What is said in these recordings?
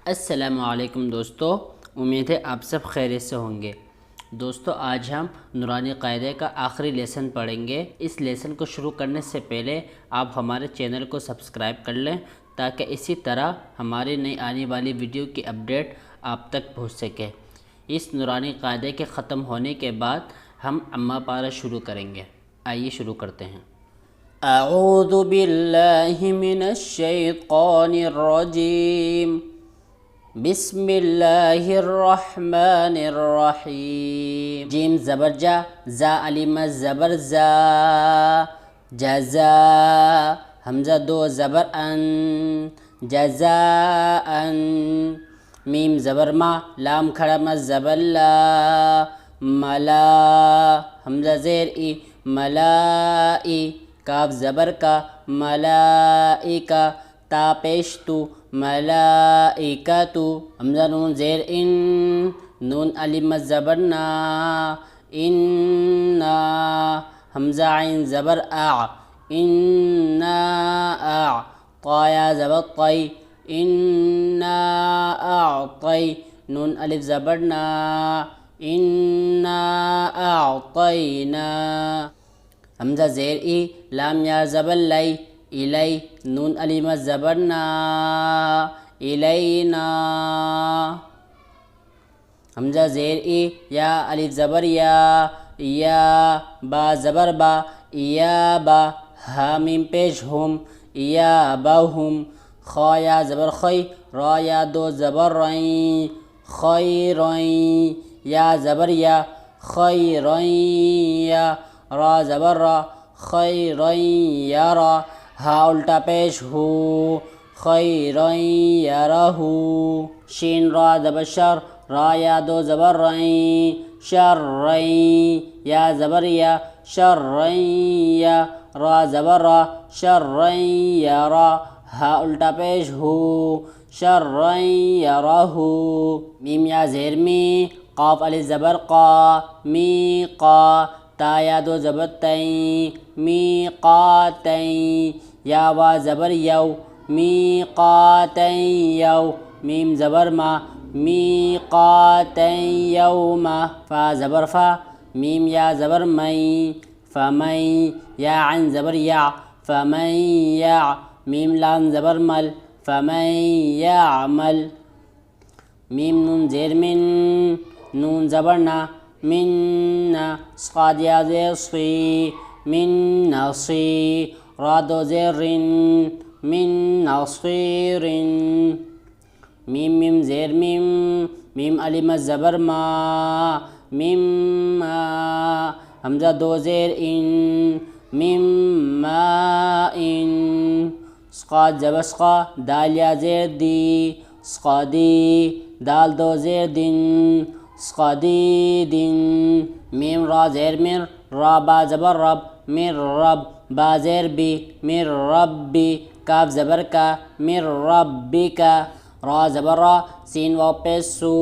अस्सलामुअलैकुम दोस्तों, उम्मीद है आप सब खैरियत से होंगे। दोस्तों, आज हम नूरानी क़ायदे का आखिरी लेसन पढ़ेंगे। इस लेसन को शुरू करने से पहले आप हमारे चैनल को सब्सक्राइब कर लें ताकि इसी तरह हमारी नई आने वाली वीडियो की अपडेट आप तक पहुंच सके। इस नूरानी क़ायदे के ख़त्म होने के बाद हम अम्मा पारा शुरू करेंगे। आइए शुरू करते हैं। अऊज़ु बिल्लाहि मिनश शैतानिर रजीम। बिस्मिल्लाहिर्रहमानिर्रहीम। जीम ज़बर जा अलिम ज़बर जा, जज़ा। हमज़ा दो ज़बर अन, जज़ाअन। मीम ज़बर मा, लाम खड़ा म ज़बर ला, मला। हमज़ा ज़ेर ई, मलाई। काफ ज़बर का, मलाइका। ता पेश तू, मलाइकतु। हमज़ा नून ज़ेर इन, नून अलिम ज़बर ना, इन्ना। हमज़ा आइन ज़बर आ, इन्ना आ। ताया ज़बर तई, इन्ना आतई। नून अलिफ ज़बर ना, इन्ना आतईना। हमज़ा ज़ेर ई, लाम या ज़बर लाई, इलाई। नून अलिम ज़बर ना, इलैना। हमज़ा ज़ेर ई, या अलिफ ज़बर या बा ज़बर बा, या बा। हा मीम पेश हुम, या बहुम। खा या ज़बर खई, रा या दो ज़बर रई, खैरई। या ज़बर या, खैरैया। रा ज़बर रा, खैरैयरा। हा उल्टा पेश हो, खैरैयरहु। शीन रा ज़बर शर, रा या दो ज़बर रई, शर्रई। या ज़बर या, शर्रैया। रा ज़बर रा, शर्रैयरा। हा उल्टा पेश हो, शर्रैयरहु। मीम या ज़ेर मी, काफ अलिफ ज़बर का, मी का। ता या दो ज़बर तई, मी कातई। या वा ज़बर यौ, मी कातई यौ। मीम ज़बर मा, मी कातई यौमा। फ़ा ज़बर फ़ा, मीम या ज़बर मई, फ़मई। या आइन ज़बर या, फ़मई या। मीम लाम ज़बर मल, फ़मई यामल। मीम नून ज़ेर मिन, नून ज़बर ना, मिन्ना। स्क़ाद या ज़ेर सी, मिन्नसी। रा दो ज़ेर रिन, मिन्नसीरिन। मीम मीम ज़ेर मीम, मीम अलिम ज़बर मा, मिम्मा। हमज़ा दो ज़ेर इन, मिम्मा इन। स्क़ाद ज़बर स्क़ा, दाल या ज़ेर दी, स्क़ादी। दाल दो ज़ेर दिन, स्क़दीदिन। मीम रा ज़ेर मिर, रा बा ज़बर रब, मिर रब। बा ज़ेर बी, मिर रब्बी। काफ ज़बर का, मिर रब्बिका। रा ज़बर रा, सीन वाव पेश सू,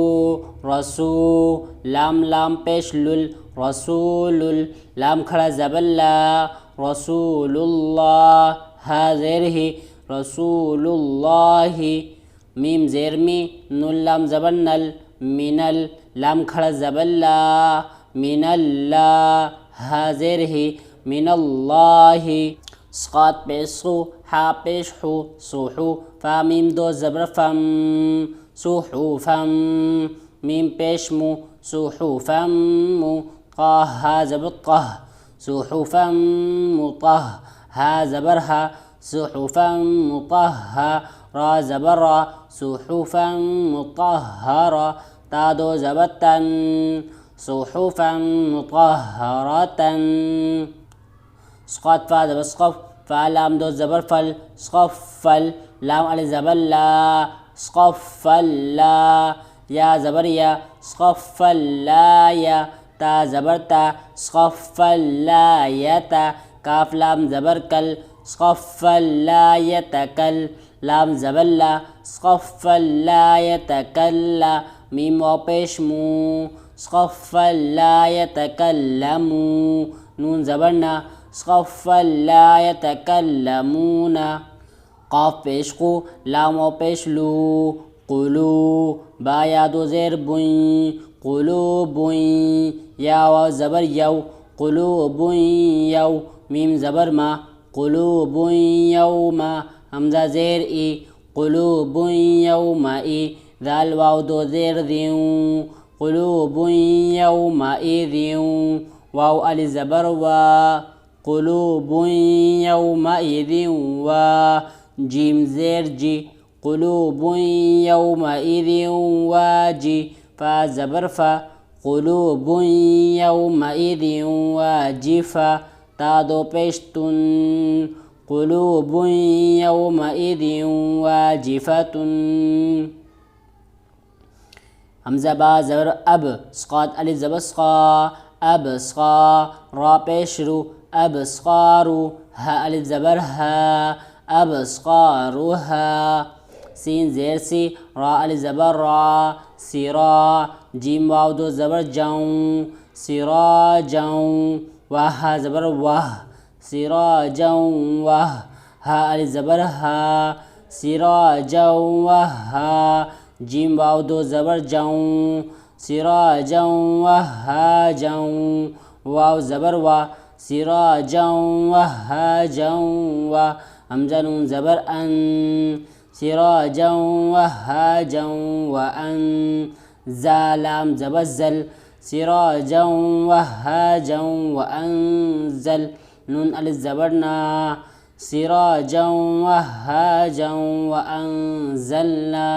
रसू। लाम लाम पेश लुल, रसूलुल। लाम खड़ा ज़बर ला, रसूलुल्लाह। हा ज़ेर ही, रसूलुल्लाही। मीम ज़ेर मी, नुल लाम ज़बर नल, मिनल। लाम खड़ा ज़बर ला, मिनल्ला। हा ज़ेर ही, मिनल्लाही। स्क़ाद पेश सू, हा पेश हू, सूहू। फ़ा मीम दो ज़बर फ़म, सूहूफ़म। मीम पेश मू, सूहूफ़म। क़ाह हा ज़बर क़ह, सूहूफ़म मुतह। हा ज़बर हा, सूहूफ़म मुतहहा। रा ज़बर रा, सूहूफ़म मुतहहरा। ता दो ज़बर तन, सूहूफ़म मुतहहरतन। स्क़ाद फ़ा ज़बर स्क़फ़, फ़ा लाम दो ज़बर फ़ल, स्क़फ़ल। लाम अलिफ ज़बर ला, स्क़फ़ल्ला। या ज़बर या, स्क़फ़ल्लाया। ता ज़बर ता, स्क़फ़ल्लायता। काफ लाम ज़बर कल, स्क़फ़ल्लायतकल। लाम ज़बर ला, स्क़फ़ल्लायतकल्ला। मीम वाव पेश मू, स्क़फ़ल्लायतकल्लमू। नून ज़बर ना, स्क़फ़ल्लायतकल्लमूना। क़ाफ पेश क़ू, लाम वाव पेश लू, क़ुलू। बा या दो ज़ेर बुई क़ुलूबुन या वाव ज़बर यौ क़ुलूबुन यौ मीम ज़बर मा क़ुलूबुन यौमा हमज़ा ज़ेर ई क़ुलूबुन यौमई दाल वाव दो ज़ेर दियूं क़ुलूबुन यौमइज़िन वाव अलिफ ज़बर वा क़ुलूबुन यौमइज़िन वा जीम ज़ेर जी क़ुलूबुन यौमइज़िन वाजी फ़ा ज़बर फ़ा क़ुलूबुन यौमइज़िन वाजिफ़ा ता दो पेश तुन क़ुलूबुन यौमइज़िन वाजिफ़तुन हमज़ा बा ज़बर अब स्क़ात अलिफ ज़बर स्क़ा अब स्क़ा रा पेश रू अब स्क़ारू हा अलिफ ज़बर हा अब स्क़ारूहा सीन ज़ेर सी रा अलिफ ज़बर रा सिरा जीम वाव दो ज़बर जाऊं सिराजाऊं वाह हा ज़बर वाह सिराजाऊं वाह हा अलिफ ज़बर हा सिराजाऊं वाह जीम वाव दो ज़बर जाऊं सिराजाऊं वाह जाऊं वाव ज़बर वा सिराजाऊं वाह जाऊं वा हमज़ा नून ज़बर अन सिराजाऊं वाह जाऊं व अन ज़ालाम ज़बर ज़ल सिराजाऊं वाह जाऊं व अनज़ल नून अलिफ ज़बर ना सिराजाऊं वाह जाऊं व अनज़लना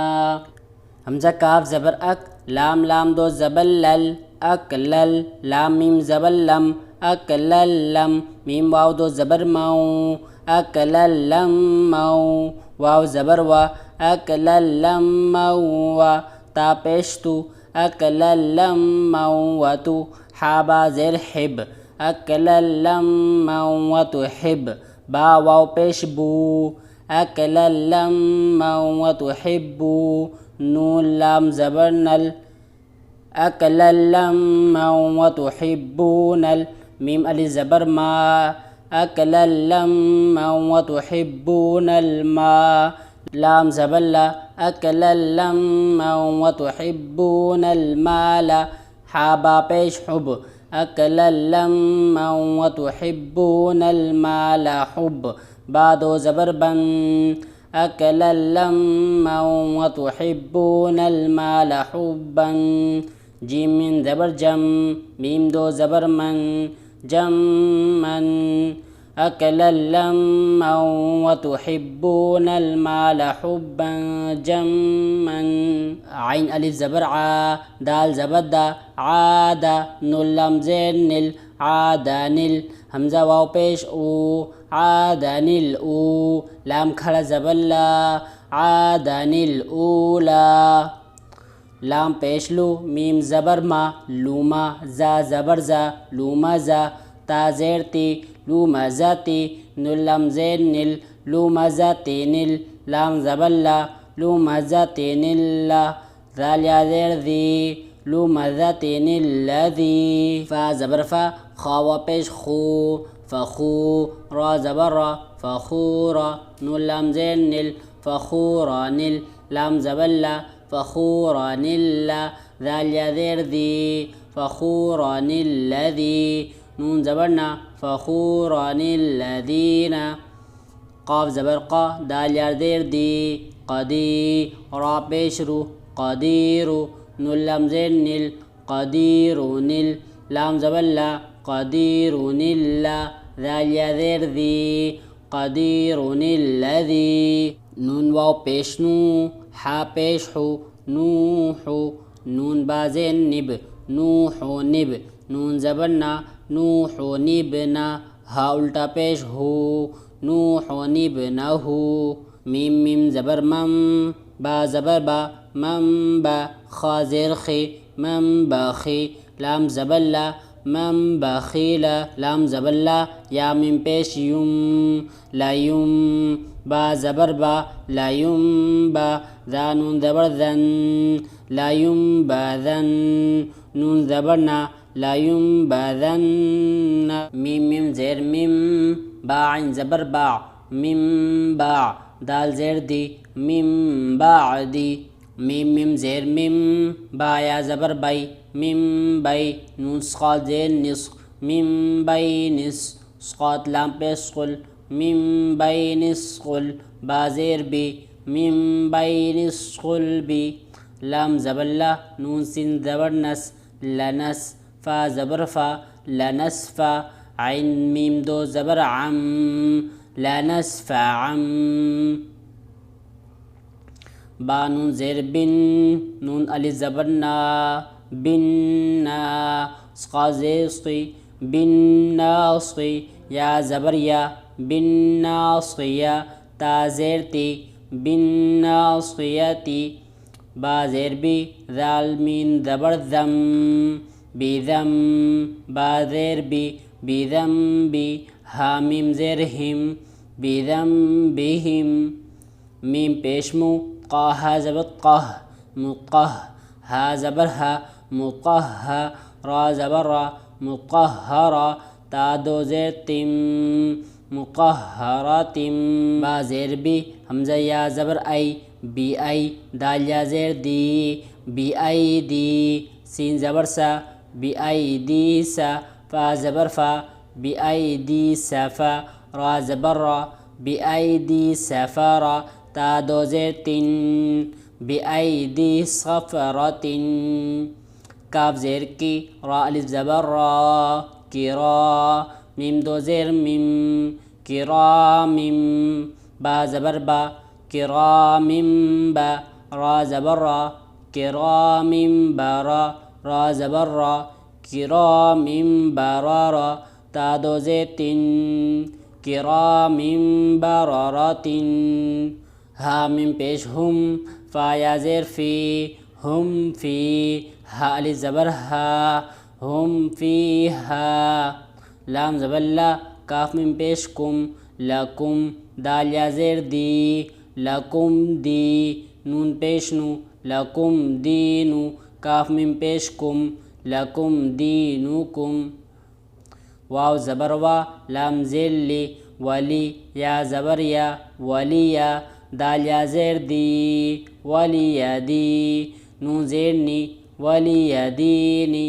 हमज़ा काफ ज़बर अक लाम लाम दो ज़बर लल अक लल लाम मीम ज़बर लम अक लल लम मीम वाव दो ज़बर माऊ अक लल लम माऊ वाव ज़बर वा अक लल लम माऊ वा ता पेश तू अक लल लम माऊ व तू हाबा ज़ेर हिब अक लल लम माऊ व तू हिब बा वाव पेश बू अक लल लम माऊ व तू हिब्बू नून लाम ज़बर नल अकलल्लम व तुहिब्बूनल मीम अलिफ ज़बर मा अकलल्लम व तुहिब्बूनल मा लाम ज़बर ला अकलल्लम व तुहिब्बूनल माला हाबा पेश हुब अकलल्लम व तुहिब्बूनल माला हुब बादो ज़बर बन अकलल्लम व तुहिब्बूनल माला हुब्बन जीम मिन ज़बर जम मीम दो ज़बर मन जम मन अकलल्लम व तुहिब्बूनल माला हुब्बन जम्मन आइन अलिफ ज़बर आ दाल ज़बर दा आदा नुल लाम ज़ेर निल आदानिल हमज़ा वाव पेश ऊ आदानिल ऊ लाम खड़ा ज़बर ला आदानिल ऊला लाम पेश लू मीम ज़बर मा लूमा जा ज़बर जा लूमा जा ता ज़ेर ती लूमा ज़ाती नुल लाम ज़ेर निल लूमा ज़ाती निल लाम ज़बर ला लूमा ज़ाती निल्ला ज़ाल या ज़ेर ज़ी लूमा ज़ाती निल्लज़ी फ़ा ज़बर फ़ा खा वा पेश खू फ़खू रा ज़बर रा फ़खूरा नुल लाम ज़ेर निल फ़खूरा निल लाम ज़बर ला फ़खूरा निल्ला ज़ाल या ज़ेर ज़ी फ़खूरा निल्लज़ी नून ज़बर ना फ़खूरा निल्लज़ीना क़ाफ ज़बर क़ा दाल या ज़ेर दी क़दी रा पेश रू क़दीरु नुल लाम ज़ेर निल क़दीरुनिल लाम ज़बर ला क़दीरुनिल्ला ज़ाल या ज़ेर ज़ी क़दीरुनिल्लज़ी नून वाव पेश नू हा पेश हु नूहु नून बाज़े निब नूहु निब नून ज़बर ना नूहु निबना हा उल्टा पेश हो नूहु निबनहु मीम मीम ज़बर मम बा ज़बर बा मम बा खा ज़ेर खी मम बाखी लाम ज़बर ला मम बाखीला लाम ज़बर ला या मीम पेश युम लायुम बा ज़बर बा लायुम बा ज़ा नून ज़बर ज़न लायुम बाज़न नून ज़बर ना लायुम बाज़न मीम मीम ज़ेर मिम बा आइन ज़बर बा मिम बा दाल ज़ेर दी मिम बादी मीम मीम ज़ेर मीम, बा या ज़बर बई, मीम बई, नून स्क़ात ज़ेर निस, मीम बई निस, स्क़ात लाम पेश कुल, मीम बई निस कुल, बा ज़ेर बी, मीम बई निस कुल बी, लाम ज़बर ला, नून सिन ज़बर नस, लनस, फ़ा ज़बर फ़ा, लनस फ़ा, आइन मीम दो ज़बर आम, लनस फ़ा आम, बा नून ज़ेर बिन, नून अलिफ ज़बर ना, बिन ना, स्क़ा ज़ेर स्क़ी, बिन नास्क़ी, या ज़बर या, बिन नास्क़िया, ता ज़ेर ती, बिन नास्क़ियती, बा ज़ेर बी, ज़ाल मीम ज़बर ज़म, बिज़म, बा ज़ेर बी, बिज़म बी, हा मीम ज़ेर हिम, बिज़म बिहिम, मीम पेश मु, क़ाहा ज़बर क़ह, मुक़ह, हा ज़बर हा, मुक़ह, रा ज़बर रा, मुक़हरा, ता दो ज़ेर तिम, मुक़हरतिम, बा ज़ेर बी, हमज़ा या ज़बर आई, बी आई, दाल या ज़ेर दी, बी आई दी, सीन ज़बर सा, बी आई दी सा, फ़ा ज़बर फ़ा, बी आई दी सफ़ा, रा ज़बर रा, बी आई दी सफ़रा, ता दो ज़ेर तिन, बी आई दी सफ़रतिन, काफ ज़ेर की, रा अलिफ ज़बर रा, किरा, मीम दो ज़ेर मिम, किरा मिम, बा ज़बर बा, किरा मिम बा, रा ज़बर रा, किरा मिम बारा, रा ज़बर रा, किरा मिम बारा, ता दो ज़ेर तिन, किरा मिम बारातिन, हा मीम पेश हुम, फ़ा या ज़ेर फ़ी, हुम फ़ी, हा अलिफ ज़बर हा, हुम फ़ी हा, लाम ज़बर ला, काफ मीम पेश कुम, लकुम, दाल या ज़ेर दी, लकुम दी, नून पेश नु, लकुम दीनु, काफ मीम पेश कुम, लकुम दीनुकुम, वाव ज़बर वा, लाम ज़ेर ली, वली, या ज़बर या, वलिया, दाल या ज़ेर दी, वलिया दी, नून ज़ेर नी, वलिया दीनी,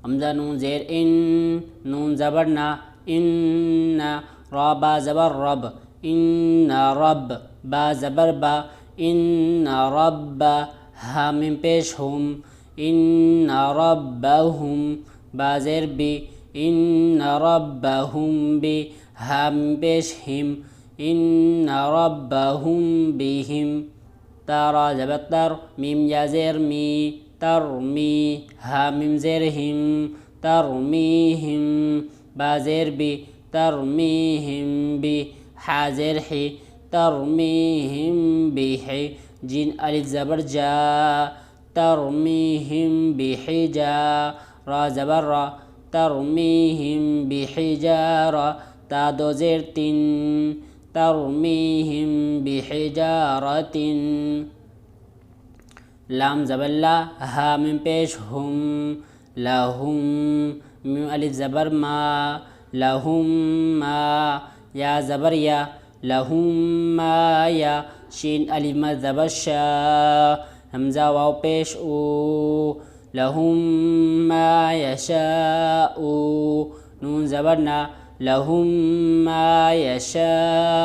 हमज़ा नून ज़ेर इन, नून ज़बर ना, इन्ना, रा बा ज़बर रब, इन्ना रब, बा ज़बर बा, इन्ना रब्बा, हा मीम पेश हुम, इन्ना रब्बहुम, बा ज़ेर बी, इन्ना रब्बहुम बी, हा मीम पेश हिम, इन्ना रब्बहुम बिहिम, तारा ज़बर तर, मीम या ज़ेर मी, तरमी, हा मीम ज़ेर हिम, तरमीहिम, बा ज़ेर बी, तरमीहिम बी, हा ज़ेर ही, तरमीहिम बिही, जीन अलिफ ज़बर जा, तरमीहिम बिहिजा, रा ज़बर रा, तरमीहिम बिहिजारा, ता दो ज़ेर तिन, तरमीहिम बिहिजारतिन, लाम ज़बर ला, हा मीम पेश हुम, लहुम, मीम अलिफ ज़बर मा, लहुम मा, या ज़बर या, लहुम मा या, शीन अलिफ मा ज़बर शा, हमज़ा वाव पेश ऊ, लहुम मा यशाऊ, नून ज़बर ना, लहुम मा यशाऊना,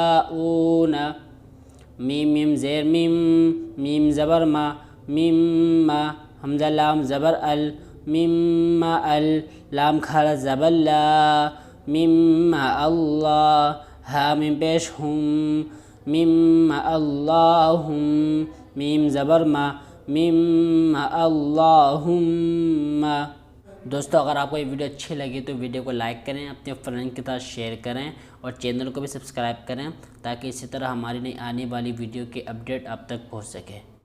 मीम मीम ज़ेर मिम, मीम ज़बर मा, मिम मा, हमज़ा लाम ज़बर अल, मिम मा अल, लाम खड़ा ज़बर ला, मिम मा अल्लाह, हा मीम पेश हुम, मिम मा अल्लाहुम, मीम ज़बर मा, मिम मा अल्लाहुम्मा। दोस्तों अगर आपको ये वीडियो अच्छी लगी तो वीडियो को लाइक करें, अपने फ्रेंड के साथ शेयर करें और चैनल को भी सब्सक्राइब करें ताकि इसी तरह हमारी नई आने वाली वीडियो के अपडेट आप तक पहुंच सके।